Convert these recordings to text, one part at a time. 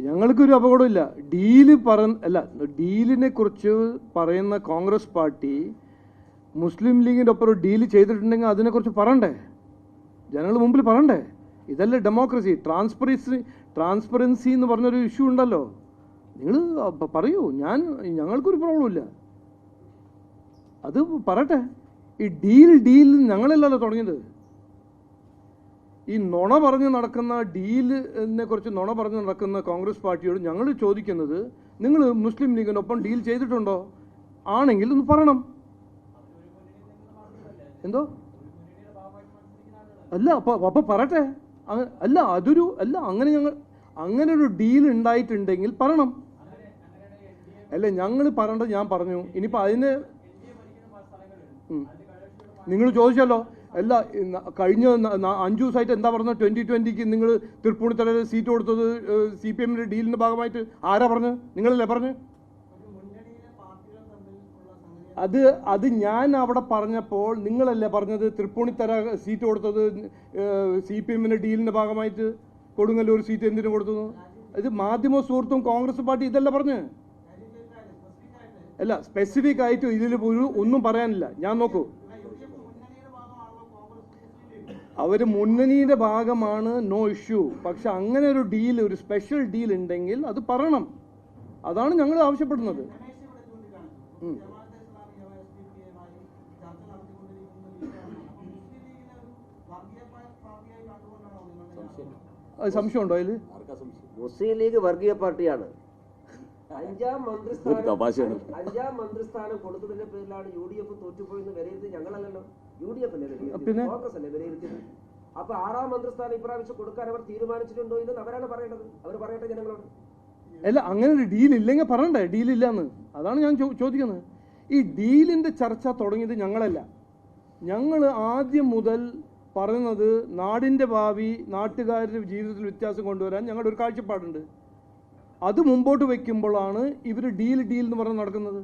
ഞങ്ങൾക്കൊരു അപകടമില്ല. ഡീലിനെ കുറിച്ച് പറയുന്ന കോൺഗ്രസ് പാർട്ടി മുസ്ലിം ലീഗിൻ്റെ ഒപ്പം ഒരു ഡീല് ചെയ്തിട്ടുണ്ടെങ്കിൽ അതിനെക്കുറിച്ച് പറയണ്ടേ, ജനങ്ങൾ മുമ്പിൽ പറയണ്ടേ? ഇതല്ലേ ഡെമോക്രസി. ട്രാൻസ്പെറൻസി എന്ന് പറഞ്ഞൊരു ഇഷ്യൂ ഉണ്ടല്ലോ. നിങ്ങൾ പറയൂ, ഞങ്ങൾക്കൊരു പ്രോബ്ലമില്ല, അത് പറയട്ടെ. ഈ ഡീൽ ഞങ്ങളല്ലല്ലോ തുടങ്ങിയത്. ഈ നുണ പറഞ്ഞ് നടക്കുന്ന ഡീലിനെ കുറിച്ച് നുണ പറഞ്ഞ് നടക്കുന്ന കോൺഗ്രസ് പാർട്ടിയോട് ഞങ്ങൾ ചോദിക്കുന്നത്, നിങ്ങൾ മുസ്ലിം ലീഗിനൊപ്പം ഡീൽ ചെയ്തിട്ടുണ്ടോ? ആണെങ്കിൽ ഒന്ന് പറയണം. എന്തോ അല്ല, അപ്പൊ പറയട്ടെ. അങ്ങനെ ഒരു ഡീൽ ഉണ്ടായിട്ടുണ്ടെങ്കിൽ പറയണം. അല്ല, ഞങ്ങൾ പറയേണ്ടത് ഞാൻ പറഞ്ഞു. ഇനിയിപ്പോൾ അതിന് നിങ്ങൾ ചോദിച്ചല്ലോ. അല്ല, കഴിഞ്ഞ 5 ദിവസമായിട്ട് എന്താ പറഞ്ഞത്? 2020 നിങ്ങൾ തൃപ്പൂണിത്തറയിൽ സീറ്റ് കൊടുത്തത് CPM ഡീലിന്റെ ഭാഗമായിട്ട് ആരാ പറഞ്ഞത്? നിങ്ങളല്ലേ പറഞ്ഞത്? അത് ഞാൻ അവിടെ പറഞ്ഞപ്പോൾ നിങ്ങളല്ലേ പറഞ്ഞത് തൃപ്പൂണിത്തറ സീറ്റ് കൊടുത്തത് CPM ഡീലിന്റെ ഭാഗമായിട്ട് കൊടുങ്ങല്ലൂർ സീറ്റ് എന്തിനു കൊടുത്തു? ഇത് മാധ്യമ സുഹൃത്തും കോൺഗ്രസ് പാർട്ടി ഇതല്ല പറഞ്ഞ്. അല്ല, സ്പെസിഫിക് ആയിട്ട് ഇതിൽ ഒന്നും പറയാനില്ല. ഞാൻ നോക്കൂ, അവർ മുന്നണിയുടെ ഭാഗമാണ്, നോ ഇഷ്യൂ. പക്ഷെ അങ്ങനെ ഒരു ഡീൽ, ഒരു സ്പെഷ്യൽ ഡീൽ ഉണ്ടെങ്കിൽ അത് പറയണം. അതാണ് ഞങ്ങൾ ആവശ്യപ്പെടുന്നത്. സംശയമുണ്ടോ അതിൽ? മുസ്ലിം ലീഗ് വർഗീയ പാർട്ടിയാണ്. 5ാം മന്ത്രിസ്ഥാനം കൊടുത്തതിന്റെ പേരിലാണ് UDF തോറ്റുപോയെന്ന് വിലയിരുത്തി ഞങ്ങളല്ലല്ലോ, UDF അല്ലേ വിലയിരുത്തി, കോൺഗ്രസ് അല്ലേ വിലയിരുത്തിയത്. അപ്പൊ 6ാം മന്ത്രിസ്ഥാനം ഇപ്രാവശ്യം കൊടുക്കാൻ അവർ തീരുമാനിച്ചിട്ടുണ്ടോ ഇല്ലെന്ന് അവരാണ് പറയേണ്ടത്. അവർ പറയട്ടെ ജനങ്ങളോട്. അല്ല, അങ്ങനെ ഒരു ഡീൽ ഇല്ലെങ്കിൽ പറയണ്ടേ ഡീലില്ലാന്ന്. അതാണ് ഞാൻ ചോദിക്കുന്നത്. ഈ ഡീലിന്റെ ചർച്ച തുടങ്ങിയത് ഞങ്ങളല്ല. ഞങ്ങൾ ആദ്യം മുതൽ പറയുന്നത് നാടിൻ്റെ ഭാവി, നാട്ടുകാരുടെ ജീവിതത്തിൽ വ്യത്യാസം കൊണ്ടുവരാൻ ഞങ്ങളുടെ ഒരു കാഴ്ചപ്പാടുണ്ട്. അത് മുമ്പോട്ട് വയ്ക്കുമ്പോഴാണ് ഇവർ ഡീൽ എന്ന് പറഞ്ഞ് നടക്കുന്നത്.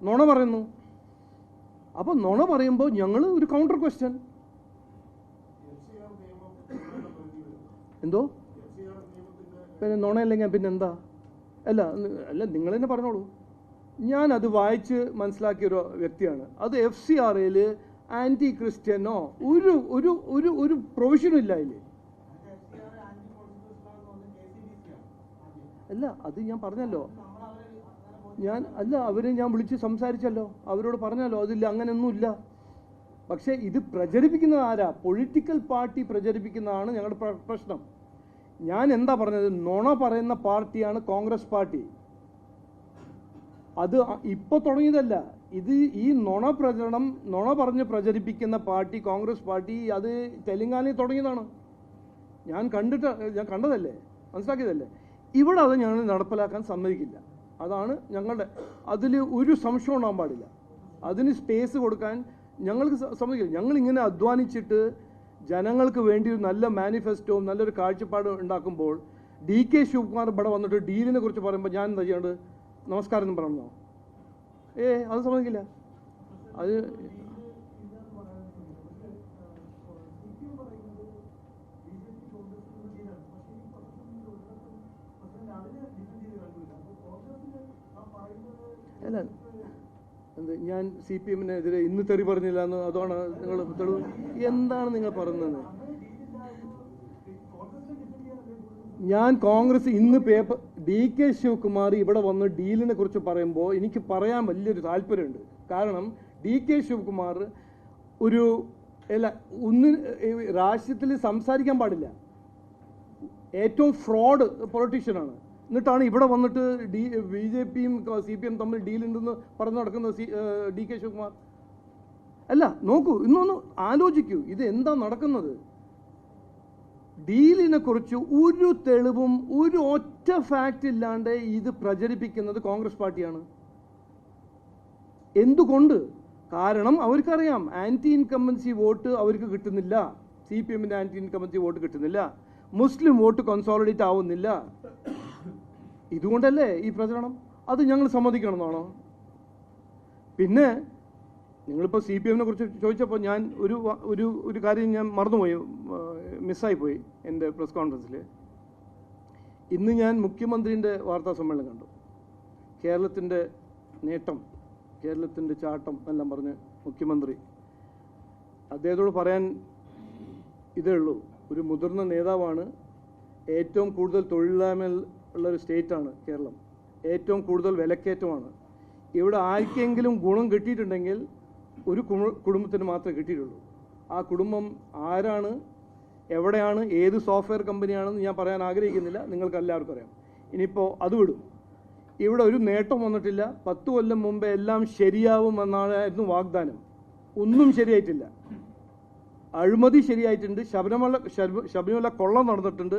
നുണ പറയുന്നു. അപ്പോൾ നുണ പറയുമ്പോൾ ഞങ്ങൾ ഒരു കൗണ്ടർ ക്വസ്റ്റ്യൻ. എന്തോ പിന്നെ നുണയില്ലെങ്കിൽ പിന്നെന്താ? അല്ല നിങ്ങൾ തന്നെ പറഞ്ഞോളൂ. ഞാനത് വായിച്ച് മനസ്സിലാക്കിയ ഒരു വ്യക്തിയാണ്. അത് FCRAയിൽ ആൻറ്റി ക്രിസ്ത്യനോ ഒരു ഒരു ഒരു ഒരു പ്രൊവിഷനും ഇല്ല അതിൽ. അല്ല, അത് ഞാൻ പറഞ്ഞല്ലോ. അവരെ ഞാൻ വിളിച്ച് സംസാരിച്ചല്ലോ, അവരോട് പറഞ്ഞല്ലോ അതില്ല, അങ്ങനെയൊന്നുമില്ല. പക്ഷേ ഇത് പ്രചരിപ്പിക്കുന്നത് ആരാ? പൊളിറ്റിക്കൽ പാർട്ടി പ്രചരിപ്പിക്കുന്നതാണ് ഞങ്ങളുടെ പ്രശ്നം. ഞാൻ എന്താ പറഞ്ഞത്? നുണ പറയുന്ന പാർട്ടിയാണ് കോൺഗ്രസ് പാർട്ടി. അത് ഇപ്പോൾ തുടങ്ങിയതല്ല. ഇത് ഈ നുണ പറഞ്ഞ് പ്രചരിപ്പിക്കുന്ന പാർട്ടി കോൺഗ്രസ് പാർട്ടി, അത് തെലങ്കാനയിൽ തുടങ്ങിയതാണ്. ഞാൻ കണ്ടതല്ലേ, മനസ്സിലാക്കിയതല്ലേ. ഇവിടെ അത് ഞങ്ങൾ നടപ്പിലാക്കാൻ സമ്മതിക്കില്ല. അതാണ് ഞങ്ങളുടെ, അതിൽ ഒരു സംശയം ഉണ്ടാകാൻ പാടില്ല. അതിന് സ്പേസ് കൊടുക്കാൻ ഞങ്ങൾക്ക് സമ്മതിക്കില്ല. ഞങ്ങളിങ്ങനെ അധ്വാനിച്ചിട്ട് ജനങ്ങൾക്ക് വേണ്ടി ഒരു നല്ല മാനിഫെസ്റ്റോവും നല്ലൊരു കാഴ്ചപ്പാടും ഉണ്ടാക്കുമ്പോൾ DK ശിവകുമാർ ഇവിടെ വന്നിട്ട് ഡീലിനെ കുറിച്ച് പറയുമ്പോൾ ഞാൻ എന്താ ചെയ്യേണ്ടത്? നമസ്കാരം എന്ന് പറഞ്ഞോ? അത് സമ്മതിക്കില്ല. അത് അല്ല, ഞാൻ CPM-നെതിരെ ഇന്ന് തെറി പറഞ്ഞില്ല എന്ന് അതാണ് നിങ്ങൾ തെളിവ്? എന്താണ് നിങ്ങൾ പറയുന്നത്? ഞാൻ കോൺഗ്രസ് ഇന്ന് പേപ്പർ DK ശിവകുമാർ ഇവിടെ വന്ന് ഡീലിനെ കുറിച്ച് പറയുമ്പോൾ എനിക്ക് പറയാൻ വലിയൊരു താല്പര്യമുണ്ട്. കാരണം DK ശിവകുമാർ രാഷ്ട്രീയത്തിൽ സംസാരിക്കാൻ പാടില്ല, ഏറ്റവും ഫ്രോഡ് പൊളിറ്റീഷ്യനാണ്. എന്നിട്ടാണ് ഇവിടെ വന്നിട്ട് BJPയും CPM തമ്മിൽ ഡീലുണ്ടെന്ന് പറഞ്ഞു നടക്കുന്നത് DK ശിവകുമാർ. അല്ല, നോക്കൂ, ഇന്നൊന്ന് ആലോചിക്കൂ, ഇത് എന്താ നടക്കുന്നത്? ഡീലിനെ കുറിച്ച് ഒരു തെളിവും ഒരു ഒറ്റ ഫാക്റ്റ് ഇല്ലാണ്ട് ഇത് പ്രചരിപ്പിക്കുന്നത് കോൺഗ്രസ് പാർട്ടിയാണ്. എന്തുകൊണ്ട്? കാരണം അവർക്കറിയാം ആൻറ്റി ഇൻകംബൻസി വോട്ട് അവർക്ക് കിട്ടുന്നില്ല, CPM-ന്റെ ആൻറ്റി ഇൻകംബൻസി വോട്ട് കിട്ടുന്നില്ല, മുസ്ലിം വോട്ട് കൺസോളിഡേറ്റ് ആവുന്നില്ല. ഇതുകൊണ്ടല്ലേ ഈ പ്രചരണം? അത് ഞങ്ങൾ സമ്മതിക്കണമെന്നാണോ? പിന്നെ നിങ്ങളിപ്പോൾ CPM-നെ കുറിച്ച് ചോദിച്ചപ്പോൾ ഞാൻ ഒരു കാര്യം ഞാൻ മറന്നുപോയി, മിസ്സായിപ്പോയി എൻ്റെ പ്രസ് കോൺഫറൻസിൽ. ഇന്ന് ഞാൻ മുഖ്യമന്ത്രിൻ്റെ വാർത്താ സമ്മേളനം കണ്ടു. കേരളത്തിൻ്റെ നേട്ടം, കേരളത്തിൻ്റെ ചാട്ടം എന്നെല്ലാം പറഞ്ഞ് മുഖ്യമന്ത്രി. അദ്ദേഹത്തോട് പറയാൻ ഇതേ ഉള്ളൂ, ഒരു മുതിർന്ന നേതാവാണ്. ഏറ്റവും കൂടുതൽ തൊഴിലില്ലായ്മ ഉള്ളൊരു സ്റ്റേറ്റാണ് കേരളം. ഏറ്റവും കൂടുതൽ വിലക്കയറ്റമാണ്. ഇവിടെ ആർക്കെങ്കിലും ഗുണം കിട്ടിയിട്ടുണ്ടെങ്കിൽ ഒരു കുടുംബത്തിന് മാത്രമേ കിട്ടിയിട്ടുള്ളൂ. ആ കുടുംബം ആരാണ്, എവിടെയാണ്, ഏത് സോഫ്റ്റ്വെയർ കമ്പനിയാണെന്ന് ഞാൻ പറയാൻ ആഗ്രഹിക്കുന്നില്ല, നിങ്ങൾക്ക് എല്ലാവർക്കും അറിയാം. ഇനിയിപ്പോൾ അത് വിടും. ഇവിടെ ഒരു നേട്ടം വന്നിട്ടില്ല. 10 കൊല്ലം മുമ്പേ എല്ലാം ശരിയാവുമെന്നായിരുന്നു വാഗ്ദാനം. ഒന്നും ശരിയായിട്ടില്ല. അഴിമതി ശരിയായിട്ടുണ്ട്. ശബരിമല കൊള്ള നടന്നിട്ടുണ്ട്.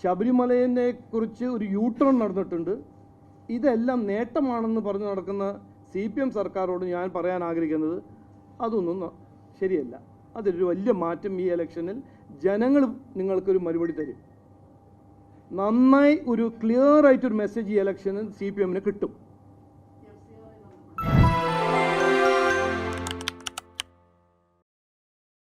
ശബരിമലയെ കുറിച്ച് ഒരു യൂട്ടേൺ നടന്നിട്ടുണ്ട്. ഇതെല്ലാം നേട്ടമാണെന്ന് പറഞ്ഞു നടക്കുന്ന CPM സർക്കാരോട് ഞാൻ പറയാൻ ആഗ്രഹിക്കുന്നത് അതൊന്നും ശരിയല്ല. അതിലൊരു വലിയ മാറ്റം ഈ ഇലക്ഷനിൽ ജനങ്ങൾ നിങ്ങൾക്കൊരു മറുപടി തരും. നന്നായി ഒരു ക്ലിയർ ആയിട്ടൊരു മെസ്സേജ് ഈ ഇലക്ഷനിൽ CPM കിട്ടും.